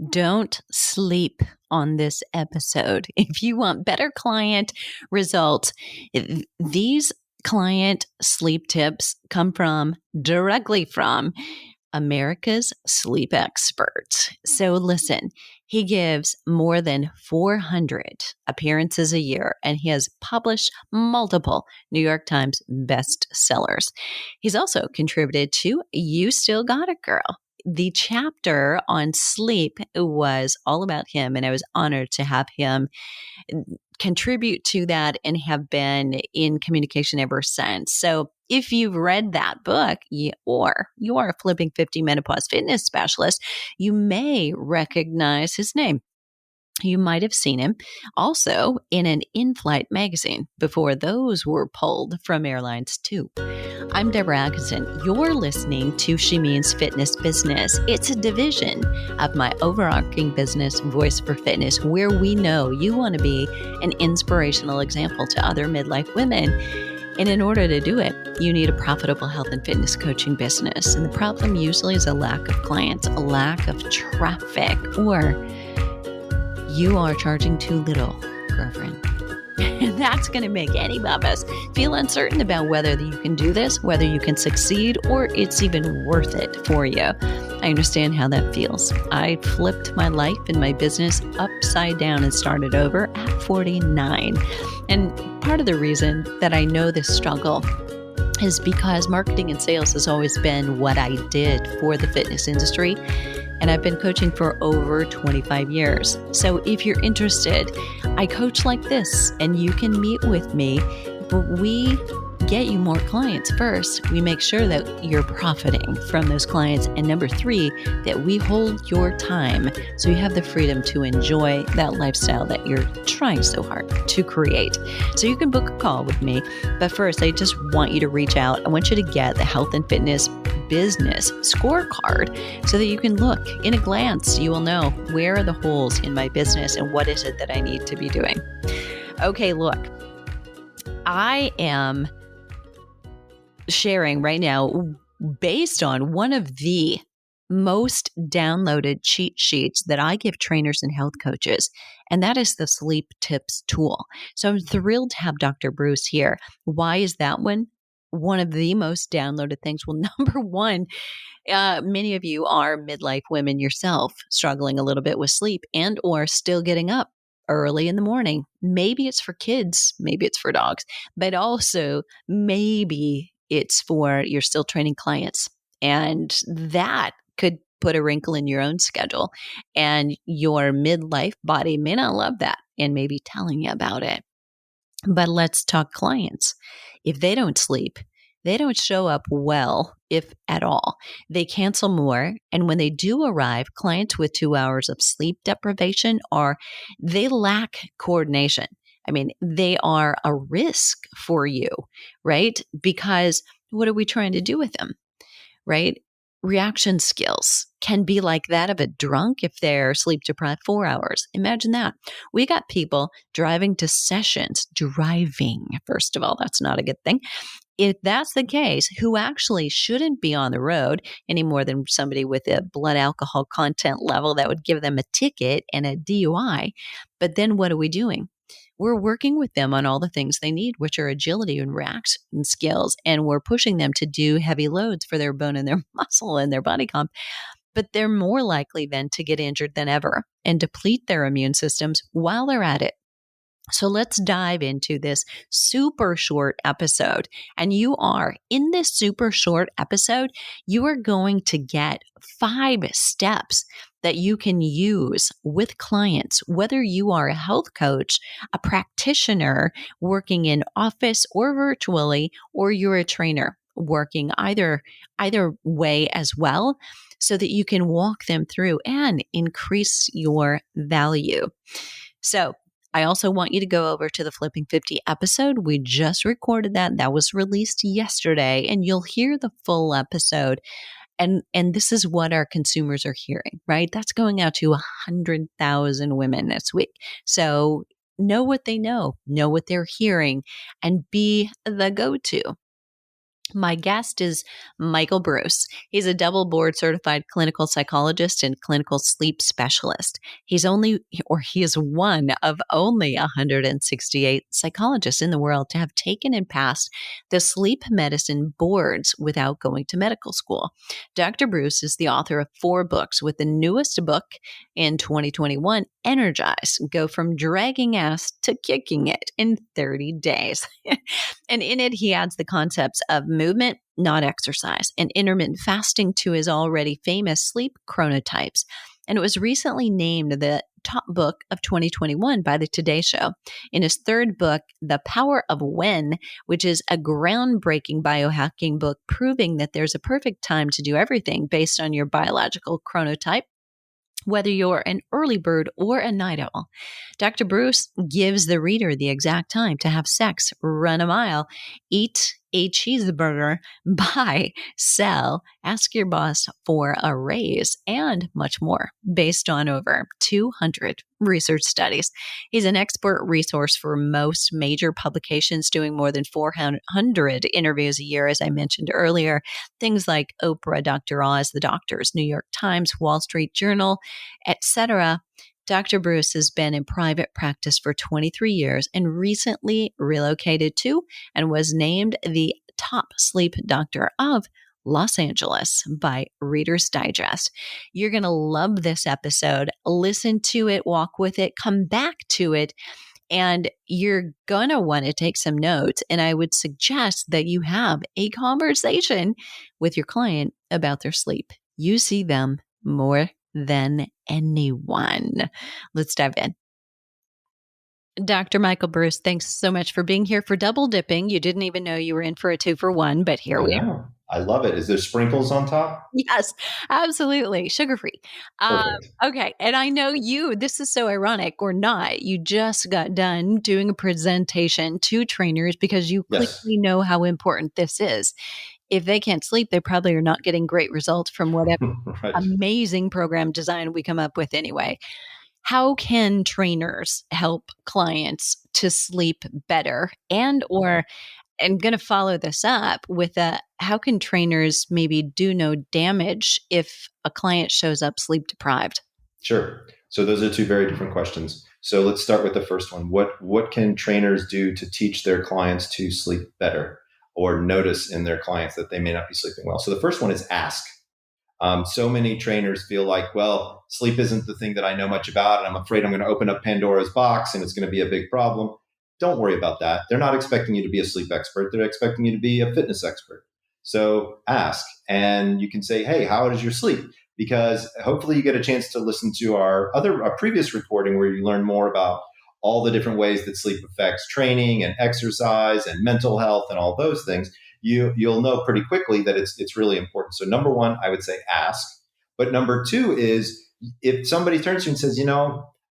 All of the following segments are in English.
Don't sleep on this episode. If you want better client results, these client sleep tips come directly from America's sleep experts. So listen, he gives more than 400 appearances a year, and he has published multiple New York Times bestsellers. He's also contributed to You Still Got It, Girl. The chapter on sleep was all about him, and I was honored to have him contribute to that and have been in communication ever since. So if you've read that book or you're a Flipping 50 Menopause Fitness Specialist, you may recognize his name. You might have seen him also in an inflight magazine before those were pulled from airlines too. I'm Deborah Atkinson. You're listening to She Means Fitness Business. It's a division of my overarching business, Voice for Fitness, where we know you want to be an inspirational example to other midlife women. And in order to do it, you need a profitable health and fitness coaching business. And the problem usually is a lack of clients, a lack of traffic, or you are charging too little, girlfriend. That's going to make any of us feel uncertain about whether you can do this, whether you can succeed, or it's even worth it for you. I understand how that feels. I flipped my life and my business upside down and started over at 49. And part of the reason that I know this struggle is because marketing and sales has always been what I did for the fitness industry. And I've been coaching for over 25 years. So if you're interested, I coach like this and you can meet with me, but we get you more clients first. We make sure that you're profiting from those clients. And number 3, that we hold your time so you have the freedom to enjoy that lifestyle that you're trying so hard to create. So you can book a call with me. But first, I just want you to reach out. I want you to get the Health and Fitness Business Scorecard so that you can look in a glance. You will know where are the holes in my business and what is it that I need to be doing. Okay, look, I am sharing right now based on one of the most downloaded cheat sheets that I give trainers and health coaches, and that is the Sleep Tips tool. So I'm thrilled to have Dr. Breus here. Why is that one of the most downloaded things? Well, number one, many of you are midlife women yourself, struggling a little bit with sleep and or still getting up early in the morning. Maybe it's for kids, maybe it's for dogs, but also maybe it's for you're still training clients. And that could put a wrinkle in your own schedule. And your midlife body may not love that and may be telling you about it. But let's talk clients. If they don't sleep, they don't show up well, if at all. They cancel more. And when they do arrive, clients with 2 hours of sleep deprivation they lack coordination. I mean, they are a risk for you, right? Because what are we trying to do with them, right? Reaction skills can be like that of a drunk if they're sleep deprived 4 hours. Imagine that. We got people driving to sessions, first of all, that's not a good thing. If that's the case, who actually shouldn't be on the road any more than somebody with a blood alcohol content level that would give them a ticket and a DUI. But then what are we doing? We're working with them on all the things they need, which are agility and reaction skills. And we're pushing them to do heavy loads for their bone and their muscle and their body comp. But they're more likely then to get injured than ever and deplete their immune systems while they're at it. So let's dive into this super short episode. And in this super short episode, you are going to get 5 steps that you can use with clients, whether you are a health coach, a practitioner working in office or virtually, or you're a trainer working either way as well, so that you can walk them through and increase your value. So I also want you to go over to the Flipping 50 episode. We just recorded that. That was released yesterday, and you'll hear the full episode. And this is what our consumers are hearing, right? That's going out to 100,000 women this week. So know what they know what they're hearing, and be the go-to. My guest is Michael Breus. He's a double board certified clinical psychologist and clinical sleep specialist. He is one of only 168 psychologists in the world to have taken and passed the sleep medicine boards without going to medical school. Dr. Breus is the author of 4 books, with the newest book in 2021, Energize, Go from Dragging Ass to Kicking It in 30 Days. And in it, he adds the concepts of movement, not exercise, and intermittent fasting to his already famous sleep chronotypes. And it was recently named the top book of 2021 by the Today Show. In his 3rd book, The Power of When, which is a groundbreaking biohacking book proving that there's a perfect time to do everything based on your biological chronotype, whether you're an early bird or a night owl. Dr. Breus gives the reader the exact time to have sex, run a mile, eat a cheeseburger, buy, sell, ask your boss for a raise, and much more, based on over 200 research studies. He's an expert resource for most major publications, doing more than 400 interviews a year, as I mentioned earlier. Things like Oprah, Dr. Oz, The Doctors, New York Times, Wall Street Journal, etc. Dr. Breus has been in private practice for 23 years and recently relocated to and was named the top sleep doctor of Los Angeles by Reader's Digest. You're going to love this episode. Listen to it, walk with it, come back to it, and you're going to want to take some notes. And I would suggest that you have a conversation with your client about their sleep. You see them more than anyone. Let's dive in. Dr. Michael Breus, thanks so much for being here, for double dipping. You didn't even know you were in for a 2-for-1, but here we are. I love it. Is there sprinkles on top? Yes, absolutely. Sugar-free. Okay. And I know this is so ironic or not. You just got done doing a presentation to trainers because you clearly know how important this is. If they can't sleep, they probably are not getting great results from whatever amazing program design we come up with anyway. How can trainers help clients to sleep better? And or I'm going to follow this up with how can trainers maybe do no damage if a client shows up sleep deprived? Sure. So those are 2 very different questions. So let's start with the first one. What can trainers do to teach their clients to sleep better, or notice in their clients that they may not be sleeping well? So the first one is ask. So many trainers feel like, well, sleep isn't the thing that I know much about, and I'm afraid I'm going to open up Pandora's box and it's going to be a big problem. Don't worry about that. They're not expecting you to be a sleep expert. They're expecting you to be a fitness expert. So ask, and you can say, hey, how is your sleep? Because hopefully you get a chance to listen to our previous recording where you learn more about all the different ways that sleep affects training and exercise and mental health and all those things. You'll know pretty quickly that it's really important. So number 1, I would say ask. But number 2 is, if somebody turns to you and says,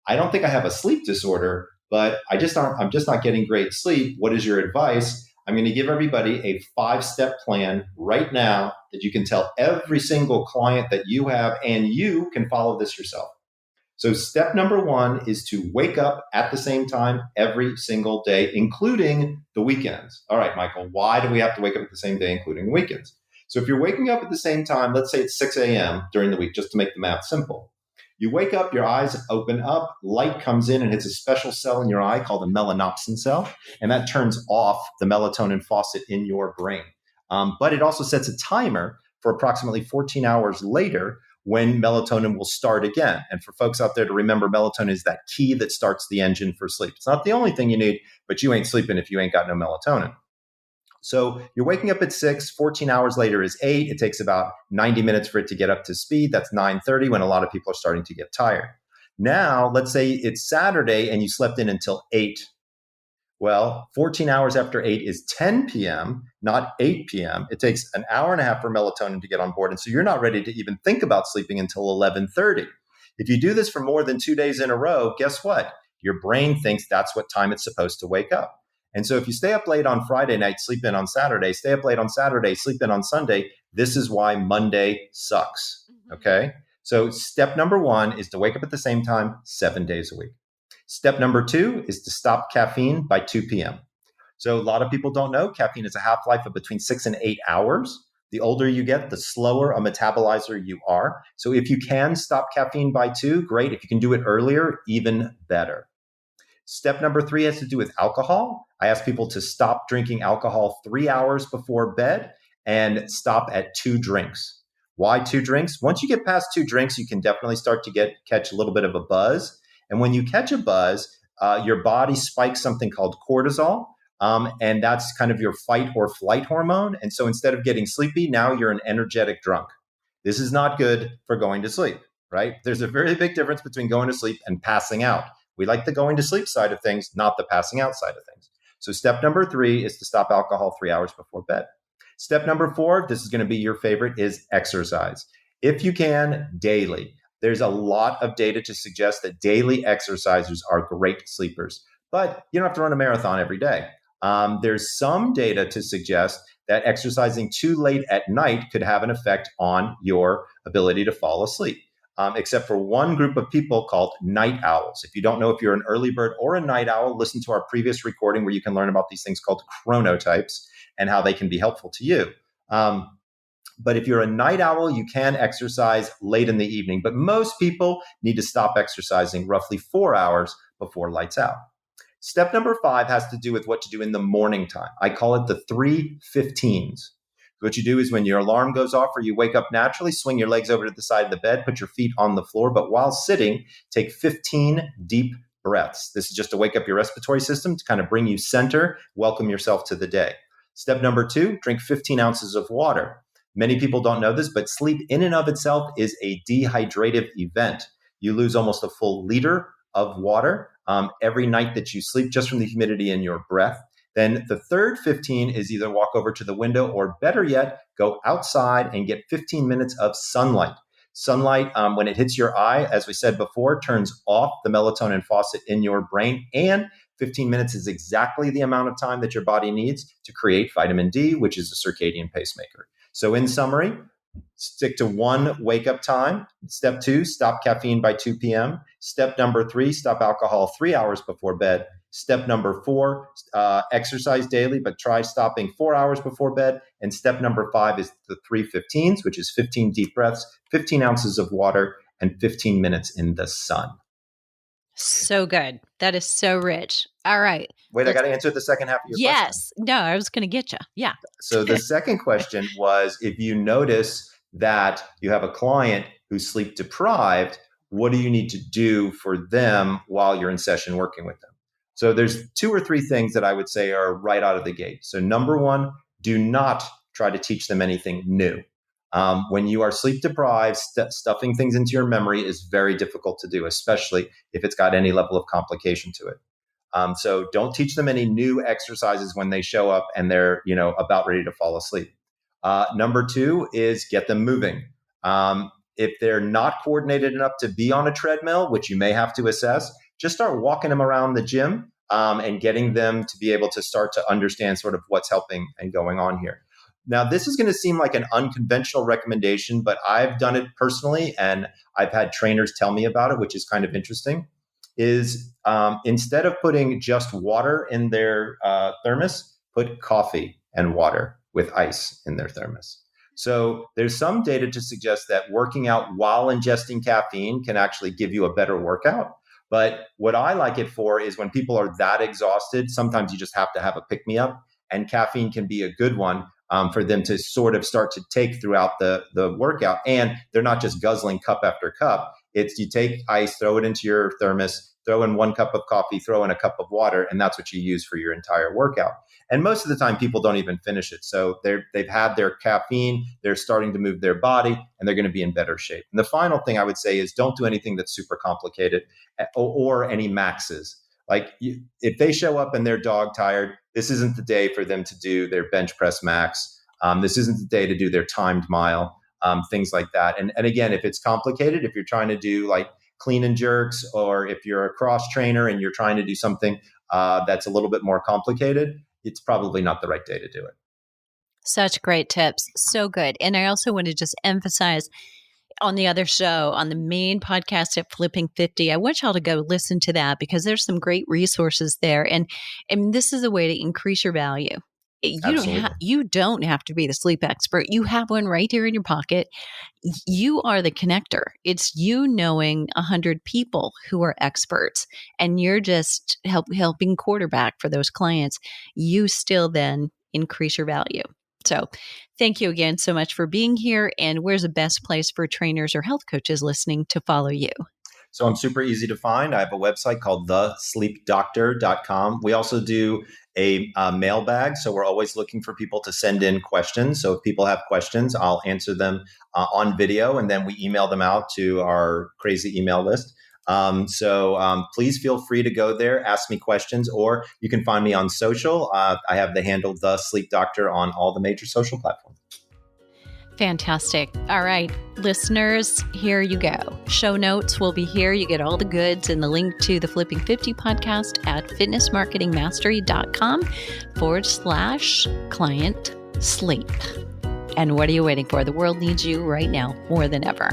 I don't think I have a sleep disorder, but I'm just not getting great sleep. What is your advice? I'm going to give everybody a 5-step plan right now that you can tell every single client that you have, and you can follow this yourself. So step number 1 is to wake up at the same time every single day, including the weekends. All right, Michael, why do we have to wake up at the same day, including the weekends? So if you're waking up at the same time, let's say it's 6 a.m. during the week, just to make the math simple. You wake up, your eyes open up, light comes in and hits a special cell in your eye called the melanopsin cell, and that turns off the melatonin faucet in your brain. But it also sets a timer for approximately 14 hours later when melatonin will start again. And for folks out there to remember, melatonin is that key that starts the engine for sleep. It's not the only thing you need, but you ain't sleeping if you ain't got no melatonin. So you're waking up at 6, 14 hours later is 8. It takes about 90 minutes for it to get up to speed. That's 9:30 when a lot of people are starting to get tired. Now, let's say it's Saturday and you slept in until 8. Well, 14 hours after 8 is 10 p.m., not 8 p.m. It takes an hour and a half for melatonin to get on board. And so you're not ready to even think about sleeping until 11:30. If you do this for more than 2 days in a row, guess what? Your brain thinks that's what time it's supposed to wake up. And so if you stay up late on Friday night, sleep in on Saturday, stay up late on Saturday, sleep in on Sunday, this is why Monday sucks. Okay? So step number 1 is to wake up at the same time 7 days a week. Step number 2 is to stop caffeine by 2 p.m. So a lot of people don't know caffeine has a half-life of between 6 and 8 hours. The older you get, the slower a metabolizer you are. So if you can stop caffeine by 2, great. If you can do it earlier, even better. Step number 3 has to do with alcohol. I ask people to stop drinking alcohol 3 hours before bed and stop at 2 drinks. Why 2 drinks? Once you get past 2 drinks, you can definitely start to catch a little bit of a buzz. And when you catch a buzz, your body spikes something called cortisol. And that's kind of your fight or flight hormone. And so instead of getting sleepy, now you're an energetic drunk. This is not good for going to sleep, right? There's a very big difference between going to sleep and passing out. We like the going to sleep side of things, not the passing out side of things. So step number 3 is to stop alcohol 3 hours before bed. Step number 4, this is going to be your favorite, is exercise. If you can, daily. There's a lot of data to suggest that daily exercisers are great sleepers, but you don't have to run a marathon every day. There's some data to suggest that exercising too late at night could have an effect on your ability to fall asleep. Except for one group of people called night owls. If you don't know if you're an early bird or a night owl, listen to our previous recording where you can learn about these things called chronotypes and how they can be helpful to you. But if you're a night owl, you can exercise late in the evening. But most people need to stop exercising roughly 4 hours before lights out. Step number 5 has to do with what to do in the morning time. I call it the 3:15s. What you do is when your alarm goes off or you wake up naturally, swing your legs over to the side of the bed, put your feet on the floor. But while sitting, take 15 deep breaths. This is just to wake up your respiratory system, to kind of bring you center, welcome yourself to the day. Step number 2, drink 15 ounces of water. Many people don't know this, but sleep in and of itself is a dehydrative event. You lose almost a full liter of water every night that you sleep just from the humidity in your breath. Then the third 15 is either walk over to the window or better yet, go outside and get 15 minutes of sunlight. Sunlight, when it hits your eye, as we said before, turns off the melatonin faucet in your brain. And 15 minutes is exactly the amount of time that your body needs to create vitamin D, which is a circadian pacemaker. So in summary, stick to 1 wake-up time. Step 2, stop caffeine by 2 p.m. Step number 3, stop alcohol 3 hours before bed. Step number 4, exercise daily, but try stopping 4 hours before bed. And step number 5 is the 3:15s, which is 15 deep breaths, 15 ounces of water, and 15 minutes in the sun. So good. That is so rich. All right. Wait, I got to answer the second half of your question. Yes. No, I was going to get you. Yeah. So the second question was, if you notice that you have a client who's sleep deprived, what do you need to do for them while you're in session working with them? So there's 2 or 3 things that I would say are right out of the gate. So number 1, do not try to teach them anything new. When you are sleep deprived, stuffing things into your memory is very difficult to do, especially if it's got any level of complication to it. So don't teach them any new exercises when they show up and they're, about ready to fall asleep. Number 2 is get them moving. If they're not coordinated enough to be on a treadmill, which you may have to assess, just start walking them around the gym and getting them to be able to start to understand sort of what's helping and going on here. Now, this is going to seem like an unconventional recommendation, but I've done it personally and I've had trainers tell me about it, which is kind of interesting, is instead of putting just water in their thermos, put coffee and water with ice in their thermos. So there's some data to suggest that working out while ingesting caffeine can actually give you a better workout. But what I like it for is when people are that exhausted, sometimes you just have to have a pick-me-up, and caffeine can be a good one for them to sort of start to take throughout the workout. And they're not just guzzling cup after cup. It's you take ice, throw it into your thermos, throw in 1 cup of coffee, throw in a cup of water, and that's what you use for your entire workout. And most of the time, people don't even finish it. So they've had their caffeine, they're starting to move their body, and they're going to be in better shape. And the final thing I would say is don't do anything that's super complicated or any maxes. Like if they show up and they're dog tired, this isn't the day for them to do their bench press max. This isn't the day to do their timed mile, things like that. And again, if it's complicated, if you're trying to do like clean and jerks, or if you're a cross trainer and you're trying to do something that's a little bit more complicated, it's probably not the right day to do it. Such great tips. So good. And I also want to just emphasize, on the other show, on the main podcast at Flipping 50. I want y'all to go listen to that because there's some great resources there. And this is a way to increase your value. Absolutely. You don't have to be the sleep expert. You have one right here in your pocket. You are the connector. It's you knowing 100 people who are experts, and you're just helping quarterback for those clients. You still then increase your value. So thank you again so much for being here. And where's the best place for trainers or health coaches listening to follow you? So I'm super easy to find. I have a website called thesleepdoctor.com. We also do a mailbag. So we're always looking for people to send in questions. So if people have questions, I'll answer them on video, and then we email them out to our crazy email list. So please feel free to go there, ask me questions, or you can find me on social. I have the handle The Sleep Doctor on all the major social platforms. Fantastic. All right, listeners, here you go. Show notes will be here. You get all the goods and the link to the Flipping 50 podcast at fitnessmarketingmastery.com/client sleep. And what are you waiting for? The world needs you right now more than ever.